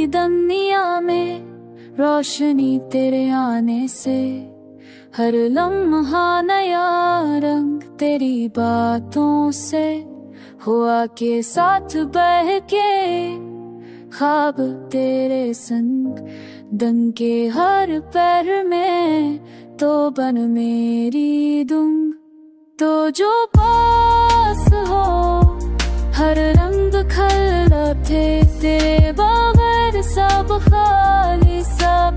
दुनिया में रोशनी तेरे आने से, हर लम्हा नया रंग तेरी बातों से, हुआ के साथ बह के ख्वाब तेरे संग, डंके हर पैर में तो बन मेरी दुंग। तो जो पास हो हर रंग खलते तेरे बगैर सब खाली, सब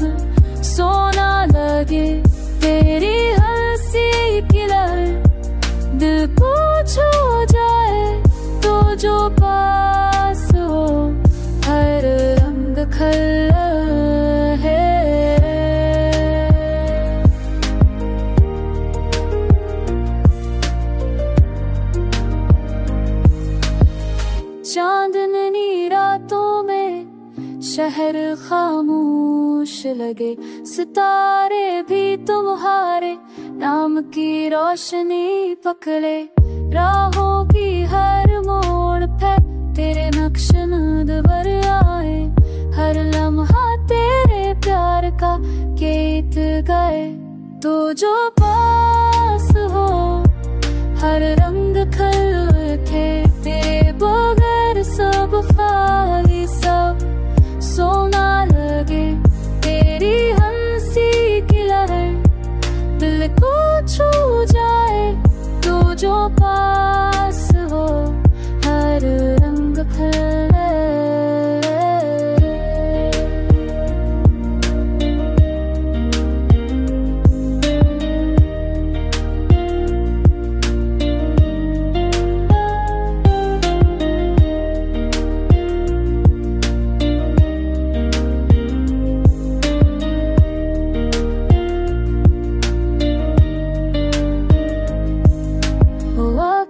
सोना लगे तेरी हंसी की लहर दिल को छू जाए। तो जो पास हो हर रंग खल है। चांदनी रातों में शहर खामोश लगे, सितारे भी तुम्हारे नाम की रोशनी पकड़े। राहों की हर मोड़ पे तेरे नक्श नदवर आए, हर लम्हा तेरे प्यार का गीत गाए। तो जो पास हो हर रंग खलते तेरे बगैर सब खाली, सब सोना लगे तेरी हंसी की लहर दिल को छू जाए। तो जो पास हो हर रंग खले।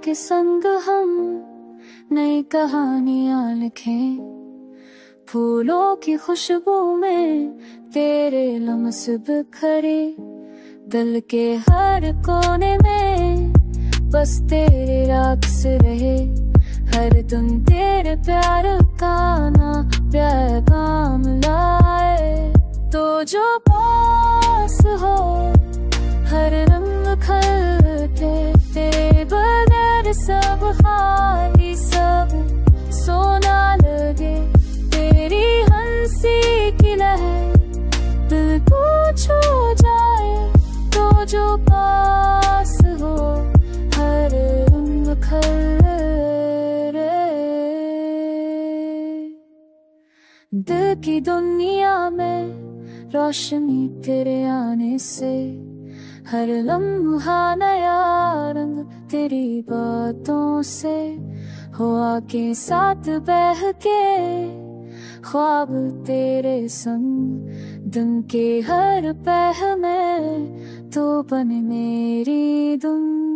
के संग हम नई कहानियां लिखें, फूलों की खुशबू में तेरे लम्स बिखरे। दिल के हर कोने में बस तेरे रक्स रहे, हर तुम तेरे प्यार का ना पैगाम लाए। तो जो पास हो हर रंग खलते तेरे बगैर सब खाली, सब सोना लगे तेरी हंसी की लहर दिल को छू जाए। तो जो पास हो हर रंग खले। दिल की दुनिया में रोशनी तेरे आने से, हर लम्हा नया रंग तेरी बातों से, हुआ के साथ बह के ख्वाब तेरे संग, दिन के हर पह में तो बन मेरी दुम।